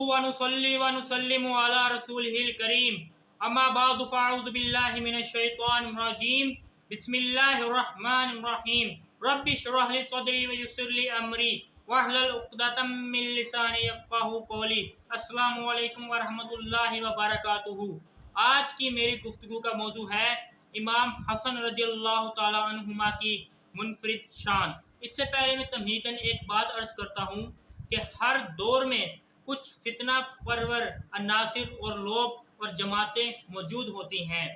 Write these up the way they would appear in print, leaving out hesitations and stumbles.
वनुसल्ली वनुसल्लिमु अला रसूलिहिल करीम अम्मा बाद फ़अऊज़ु बिल्लाहि मिनश शैतानिर रजीम बिस्मिल्लाहिर रहमानिर रहीम रब्बि इश्रह ली सदरी व यस्सिर ली अमरी वहलुल उक़दतम मिन लिसानी यफ़क़हू क़ौली। अस्सलामु अलैकुम व रहमतुल्लाहि व बरकातुहू। आज की मेरी गुफ्तगू का मौजू है इमाम हसन रज़ियल्लाहु ताला अन्हुमा की मुनफरिद शान। इससे पहले मैं तमहीदन एक बात अर्ज करता हूँ कि हर दौर में कुछ फितना परवर अनासिर और लोग और जमातें मौजूद होती हैं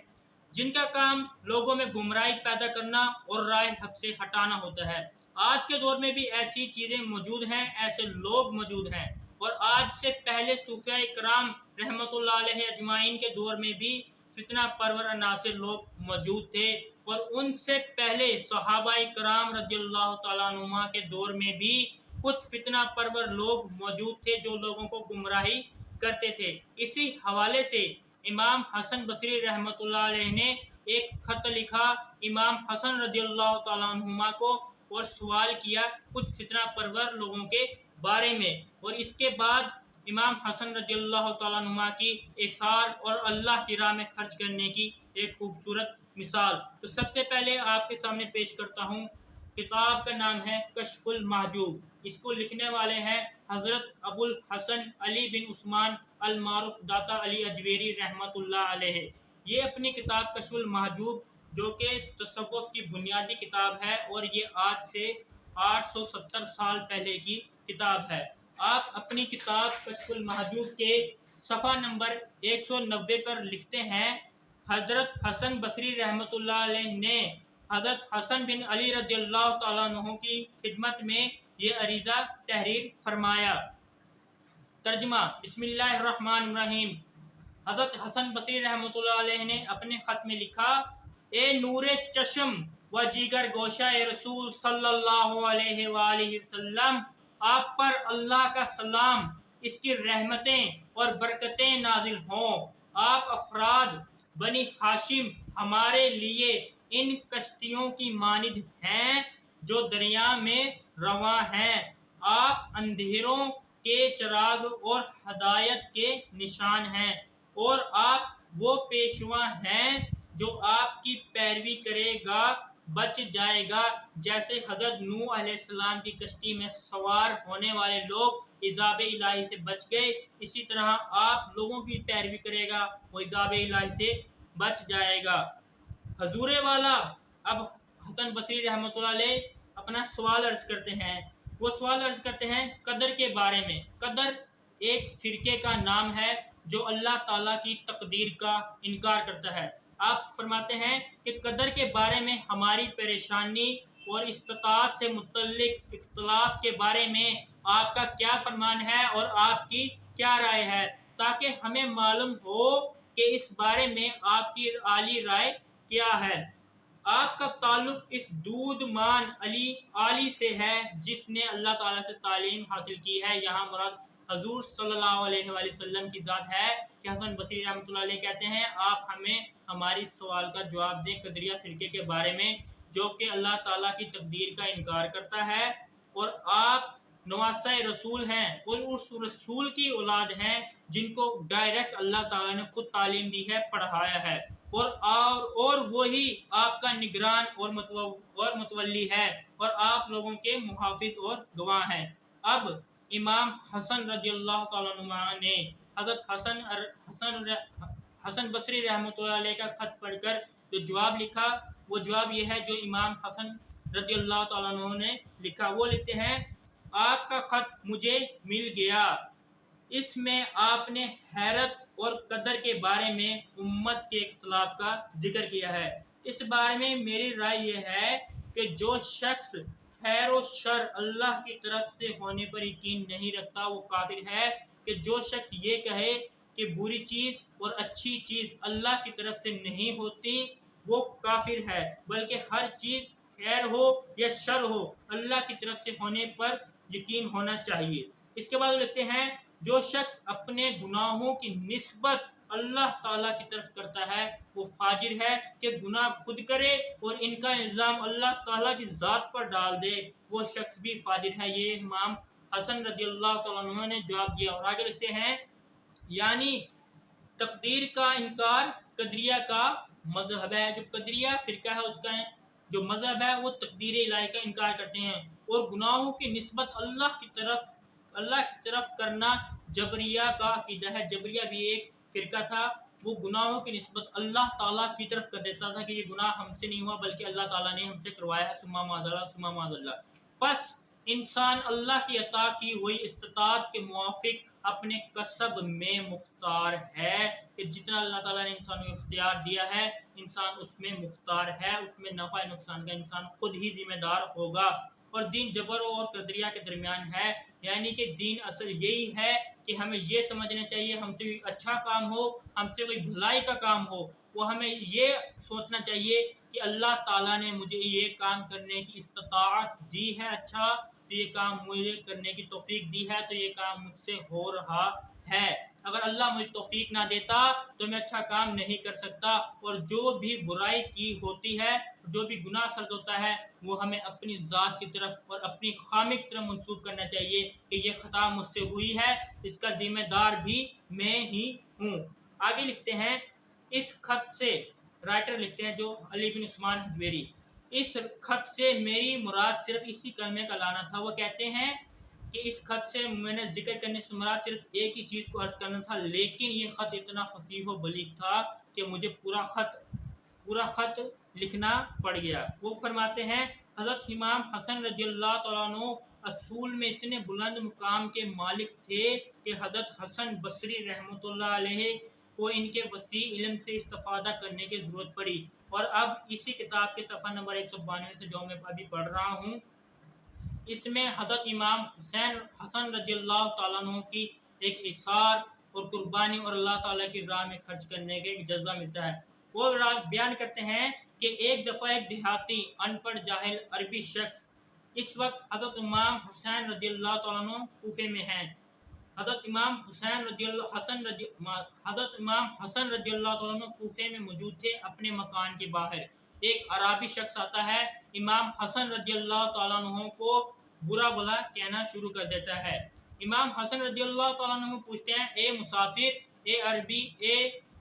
जिनका काम लोगों में गुमराही पैदा करना और राह हक से हटाना होता है। आज के दौर में भी ऐसी चीज़ें मौजूद हैं, ऐसे लोग मौजूद हैं और आज से पहले सूफिया इकराम रहमतुल्लाह अलैहि अजमाइन के दौर में भी फितना परवर अनासिर लोग मौजूद थे और उनसे पहले सहाबा इकराम रज़ियल्लाहु ताला अन्हुमा के दौर में भी कुछ फितना परवर लोग मौजूद थे जो लोगों को गुमराही करते थे। इसी हवाले से इमाम हसन बसरी रहमतुल्लाह अलैहि ने एक खत लिखा इमाम हसन रज़ियल्लाहु ताला अन्हुमा को और सवाल किया कुछ फितना परवर लोगों के बारे में। और इसके बाद इमाम हसन रज़ियल्लाहु ताला अन्हुमा की इसार और अल्लाह की राह में खर्च करने की एक खूबसूरत मिसाल। तो सबसे पहले आपके सामने पेश करता हूँ, किताब का नाम है कश्फुल महजूब। इसको लिखने वाले हैं हज़रत अबुल हसन अली बिन उस्मान अल मारूफ दाता अली अजवेरी रहमतुल्लाह अलैहि। ये अपनी किताब कश्फुल महजूब जो कि तसव्वुफ़ की बुनियादी किताब है और ये आज से 870 साल पहले की किताब है। आप अपनी किताब कश्फुल महजूब के सफ़ा नंबर 190 पर लिखते हैं, हज़रत हसन बसरी रहमतुल्लाह अलैहि ने हज़रत हसन बिन अली रज़ियल्लाहु ताला अन्हु की खिदमत में ये अरीज़ा तहरीर फरमाया। तर्जुमा बिस्मिल्लाहिर्रहमानिर्रहीम। हज़रत हसन बसरी रहमतुल्लाह अलैहि ने अपने ख़त में लिखा, ए नूरे चश्म व जिगर गोशा ए रसूल सल्लल्लाहु अलैहि वालैहि वसल्लम, आप पर अल्लाह का सलाम, इसकी रहमतें और बरकतें नाजिल हों। आप अफराद बनी हाशिम हमारे लिए इन कश्तियों की मानिद हैं जो दरिया में रवां हैं। आप अंधेरों के चिराग और हदायत के निशान हैं और आप वो पेशवा हैं जो आपकी पैरवी करेगा बच जाएगा। जैसे हज़रत नूह अलैहिस्सलाम की कश्ती में सवार होने वाले लोग इज़ाब इलाही से बच गए, इसी तरह आप लोगों की पैरवी करेगा वो इज़ाब इलाही से बच जाएगा। हजूरे वाला अब हसन बसरी रहमतुल्लाह अलैहि अपना सवाल अर्ज करते हैं। वो सवाल अर्ज करते हैं कदर के बारे में। कदर एक फ़िरके का नाम है जो अल्लाह ताला की तकदीर का इनकार करता है। आप फरमाते हैं कि कदर के बारे में हमारी परेशानी और इस्तिताअत से मुतल्लिक इख्तिलाफ के बारे में आपका क्या फरमान है और आपकी क्या राय है, ताकि हमें मालूम हो कि इस बारे में आपकी आली राय क्या है। आपका ताल्लुक इस दूधमान आली से है जिसने अल्लाह ताला से तालीम हासिल की है। यहाँ मुराद हजूर सल्लल्लाहु अलैहि वसल्लम की ज़ात है कि हसन बसरी रहमतुल्लाह अलैहि कहते हैं, आप हमें हमारी सवाल का जवाब दें कदरिया फ़िरके के बारे में जो कि अल्लाह ताला की तकदीर का इनकार करता है और आप नवासा रसूल हैं और उस रसूल की औलाद हैं जिनको डायरेक्ट अल्लाह ताला ने खुद तालीम दी है, पढ़ाया है और वही आपका निगरान और मुतवल्ली है और आप लोगों के मुहाफिज और गवाह हैं। अब इमाम हसन रज़ियल्लाहु ताला अन्हु ने हज़रत हसन बसरी रहमतुल्लाह अलैहि का खत पढ़कर जो जवाब लिखा, वो जवाब ये है जो इमाम हसन रज़ियल्लाहु ताला अन्हु ने लिखा। वो लिखते हैं, आपका खत मुझे मिल गया, इसमें आपने हैरत और कदर के बारे में उम्मत के इख्तिलाफ का जिक्र किया है। इस बारे में मेरी राय ये है कि जो शख्स खैर और शर अल्लाह की तरफ से होने पर यकीन नहीं रखता वो काफिर है। कि जो शख्स ये कहे कि बुरी चीज़ और अच्छी चीज़ अल्लाह की तरफ से नहीं होती वो काफिर है, बल्कि हर चीज़ खैर हो या शर हो अल्लाह की तरफ से होने पर यकीन होना चाहिए। इसके बाद लिखते हैं, जो शख्स अपने गुनाहों की निस्बत अल्लाह ताला की तरफ करता है वो फाजिर है कि गुनाह खुद करे और इनका इल्ज़ाम अल्लाह ताला की ज़ात पर डाल दे, वो शख्स भी फाजिर है। ये इमाम हसन रज़ियल्लाहु तआला अन्हु ने जवाब दिया। और आगे लिखते हैं, यानी तकदीर का इनकार कदरिया का मजहब है। जो कदरिया फिरका है उसका जो मजहब है वो तकदीर इलाही का इनकार करते हैं। और गुनाहों की निस्बत अल्लाह की तरफ करना जबरिया का अकीदा है। जबरिया भी एक फिरका था, वो गुनाहों की निस्बत अल्लाह ताला की तरफ कर देता था कि ये गुनाह हमसे नहीं हुआ बल्कि अल्लाह ताला ने हमसे करवाया, सुम्मा माज़अल्लाह। बस इंसान अल्लाह की अता की हुई इस्तिताअत के मुवाफिक अपने कसब में मुख्तार है कि जितना अल्लाह ताला ने इंसान को इख्तियार दिया है, इंसान उसमें मुख्तार है, उसमें नफ़ा नुकसान का इंसान खुद ही जिम्मेदार होगा। और दीन जबर और कदरिया के दरमियान है, यानी कि दीन असल यही है कि हमें ये समझना चाहिए हमसे कोई अच्छा काम हो, हमसे कोई भलाई का काम हो, वो हमें ये सोचना चाहिए कि अल्लाह ताला ने मुझे ये काम करने की इस्तिताअत दी है, अच्छा तो ये काम मुझे करने की तौफीक दी है, तो ये काम मुझसे हो रहा है। अगर अल्लाह मुझे तौफीक ना देता तो मैं अच्छा काम नहीं कर सकता। और जो भी बुराई की होती है, जो भी गुनाह सर्द होता है, वो हमें अपनी ज़ात की तरफ और अपनी खामी की तरफ मंसूब करना चाहिए कि ये ख़ता मुझसे हुई है, इसका जिम्मेदार भी मैं ही हूँ। आगे लिखते हैं, इस खत से राइटर लिखते हैं जो अली बिन उस्मान हजवेरी, इस खत से मेरी मुराद सिर्फ इसी कलमे का लाना था। वो कहते हैं कि इस खत से मैंने जिक्र करने से मुराद सिर्फ एक ही चीज़ को अर्ज करना था, लेकिन ये ख़त इतना फसीह व बलीग था कि मुझे पूरा ख़त लिखना पड़ गया। वो फरमाते हैं, हज़रत इमाम हसन रज़ियल्लाहु तआला अन्हु असूल में इतने बुलंद मुकाम के मालिक थे कि हज़रत हसन बसरी रहमतुल्लाह अलैहि को इनके वसी इल्म से इस्तिफ़ादा करने की ज़रूरत पड़ी। और अब इसी किताब के सफ़ा नंबर 192 से जो मैं अभी पढ़ रहा हूँ, इसमें हज़रत इमाम हसन रज़ियल्लाहु तआला अन्हु की एक इसार और कुर्बानी और अल्लाह ताला की राह में खर्च करने का एक जज्बा मिलता है। वो बयान करते हैं कि एक दफ़ा एक देहाती अनपढ़ जाहिल अरबी शख्स, इस वक्त हज़रत इमाम हुसैन रज़ियल्लाहु तआला अन्हु कूफे में हैं। हज़रत इमाम हसन रज़ियल्लाहु तआला अन्हु कूफे में मौजूद थे। अपने मकान के बाहर एक अराबी शख्स आता है, इमाम हसन रज़ियल्लाहु तआला अन्हु को बुरा भला कहना शुरू कर देता है। इमाम हसन रज़ियल्लाहु तआला अन्हु पूछते हैं, ए मुसाफिर, ए अरबी,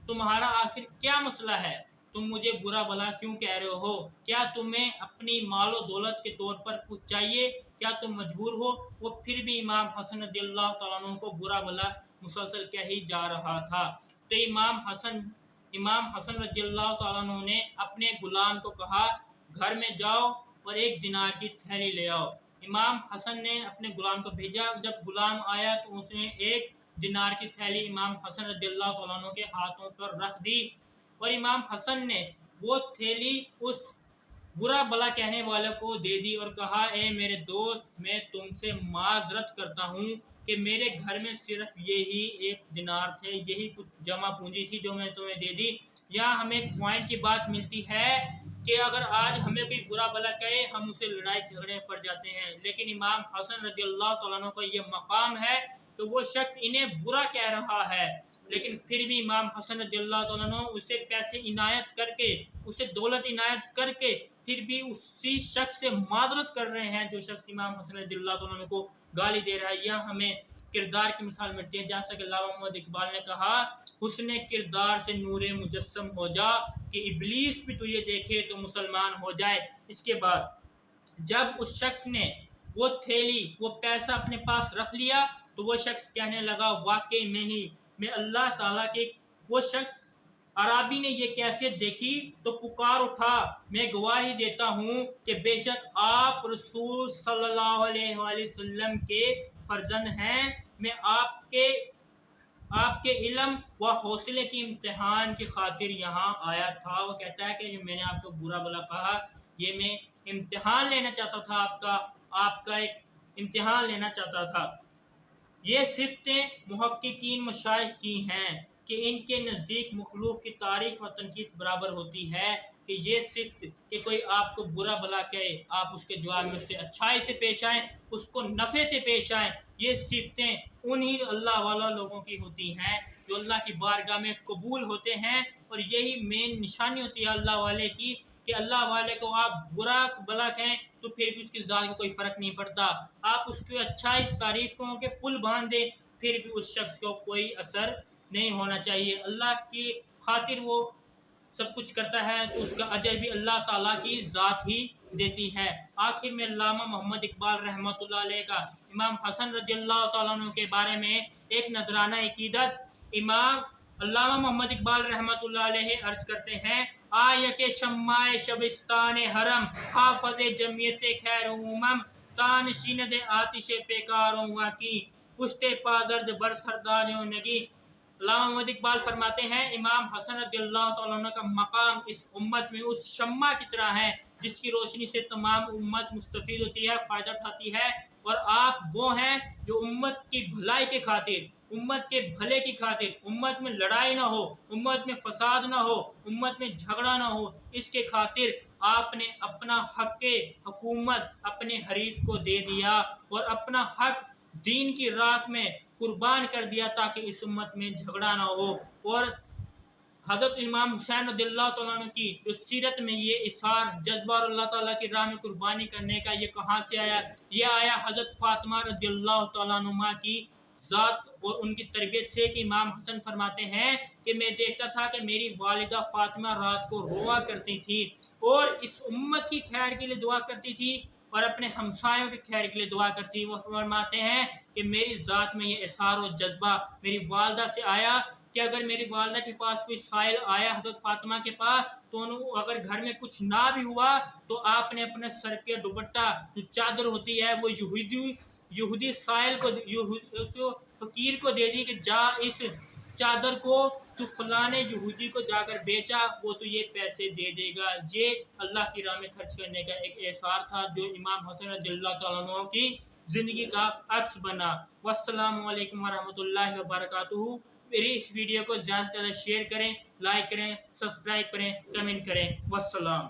तुम्हारा आखिर क्या मसला है? तुम मुझे बुरा भला क्यों कह रहे हो? क्या तुम्हें अपनी मालो दौलत के तौर पर कुछ चाहिए? क्या तुम मजबूर हो? वो फिर भी इमाम हसन रज़ियल्लाहु तआला अन्हु को बुरा भला मुसलसल कह ही जा रहा था। तो इमाम हसन रज़ियल्लाहु तआला अन्हु ने अपने गुलाम को कहा, घर में जाओ और एक दिनार की थैली ले आओ। इमाम हसन ने अपने गुलाम को भेजा। जब गुलाम आया तो उसने एक दिनार की थैली इमाम हसन रज़ियल्लाहु तआला अन्हु के हाथों पर रख दी और इमाम हसन ने वो थैली उस बुरा भला कहने वाले को दे दी और कहा, ए मेरे दोस्त, मैं तुमसे माजरत करता हूँ कि मेरे घर में सिर्फ यही एक दिनार थे, यही कुछ जमा पूंजी थी जो मैं तुम्हें दे दी। यहाँ हमें एक पॉइंट की बात मिलती है कि अगर आज हमें कोई बुरा भला कहे, हम उसे लड़ाई झगड़े पड़ जाते हैं, लेकिन इमाम हसन रज़ियल्लाहु तआला अन्हु का ये मकाम है तो वो शख्स इन्हें बुरा कह रहा है, लेकिन फिर भी इमाम हसन रज़ियल्लाहु तआला अन्हु उसे पैसे इनायत करके, उसे दौलत इनायत करके फिर भी उसी शख्स से माजरत कर रहे हैं जो शख्स इमाम हसन रज़ियल्लाहु तआला अन्हु को गाली दे रहा है। यह हमें किरदार की मिसाल मिलती है, जैसा कि अल्लामा मोहम्मद इकबाल ने कहा, हुस्ने किरदार से नूरे मुजस्सम हो जा कि इब्लीस भी तुझे देखे तो मुसलमान हो जाए। इसके बाद जब उस शख्स ने वो थैली, वो पैसा अपने पास रख लिया तो वो शख्स कहने लगा, वाकई में ही मैं अल्लाह ताला के, वो शख्स अराबी ने ये कैफियत देखी तो पुकार उठा, मैं गवाही देता हूँ कि बेशक आप रसूल सल्लल्लाहु अलैहि वसल्लम के फर्जंद हैं। मैं आपके इल्म व हौसले की इम्तिहान की खातिर यहाँ आया था। वो कहता है कि मैंने आपको बुरा भला कहा, ये मैं इम्तिहान लेना चाहता था, आपका एक इम्तिहान लेना चाहता था। ये सिफ़तें मुहक्किकीन मशाइख की हैं कि इनके नज़दीक मखलूक की तारीफ़ व तनकीस बराबर होती है कि ये सिफ़त कि कोई आपको बुरा भला कहे, आप उसके जवाब में उससे अच्छाई से पेश आएँ, उसको नफ़े से पेश आएँ। ये सिफ़तें उन्हीं अल्लाह वाला लोगों की होती हैं जो अल्लाह की बारगाह में कबूल होते हैं। और यही मेन निशानी होती है अल्लाह वाले की कि अल्लाह वाले को आप बुरा भला कहें تو پھر بھی اس کی ذات کو کوئی فرق نہیں پڑتا. آپ اس کی اچھائی تعریف کو کہ پل باندھ دیں پھر بھی اس شخص کو کوئی اثر نہیں ہونا چاہیے. اللہ کی خاطر وہ سب کچھ کرتا ہے تو اس کا اجر بھی اللہ تعالیٰ کی ذات ہی دیتی ہے. آخر میں علامہ محمد اقبال رحمۃ اللہ علیہ کا امام حسن رضی اللہ تعالیٰ عنہ کے بارے میں ایک نذرانہ عقیدت. امام علامہ محمد اقبال رحمۃ اللہ علیہ عرض کرتے ہیں: آیا کہ شمع شبستان حرم حافظ جمعیت خیر امم تانشیند آتش پیکاروں کی پشت پازرد بر سرداریوں نگی. علامہ محمد اقبال فرماتے ہیں امام حسن رضی اللہ تعالیٰ عنہ کا مقام اس امت میں اس شمع کی طرح ہے جس کی روشنی سے تمام امت مستفید ہوتی ہے، فائدہ اٹھاتی ہے. اور آپ وہ ہیں جو امت کی بھلائی کے خاطر، امت کے بھلے کی خاطر، امت میں لڑائی نہ ہو، امت میں فساد نہ ہو، امت میں جھگڑا نہ ہو، اس کے خاطر آپ نے اپنا حق حکومت اپنے حریف کو دے دیا اور اپنا حق دین کی راہ میں قربان کر دیا تاکہ اس امت میں جھگڑا نہ ہو. اور حضرت امام حسین رضی اللہ تعالیٰ عنہ کی جو سیرت میں یہ اثار جذبہ اور اللہ تعالیٰ کی راہ میں قربانی کرنے کا یہ کہاں سے آیا؟ یہ آیا حضرت فاطمہ رضی اللہ تعالیٰ عنہ کی ذات اور ان کی تربیت سے کہ امام حسن فرماتے ہیں کہ میں دیکھتا تھا کہ میری والدہ فاطمہ رات کو روا کرتی تھی اور اس امت کی خیر کے لیے دعا کرتی تھی اور اپنے ہمسایوں کے خیر کے لیے دعا کرتی. وہ فرماتے ہیں کہ میری ذات میں یہ اثار و جذبہ میری والدہ سے آیا کہ اگر میری والدہ کے پاس کوئی سائل آیا حضرت فاطمہ کے پاس تو اگر گھر میں کچھ نہ بھی ہوا تو آپ نے اپنے سر کے دوپٹہ جو چادر ہوتی ہے وہ یہودی سائل کو فقیر کو دے دی کہ جا اس چادر کو تو فلانے یہودی کو جا کر بیچا، وہ تو یہ پیسے دے دے گا. یہ اللہ کی راہ میں خرچ کرنے کا ایک اثار تھا جو امام حسن رضی اللہ تعالیٰ عنہ کی زندگی کا عکس بنا. والسلام علیکم ورحمۃ اللہ وبرکاتہ. میری اس ویڈیو کو زیادہ سے زیادہ شیئر کریں، لائک کریں، سبسکرائب کریں، کمنٹ کریں. والسلام.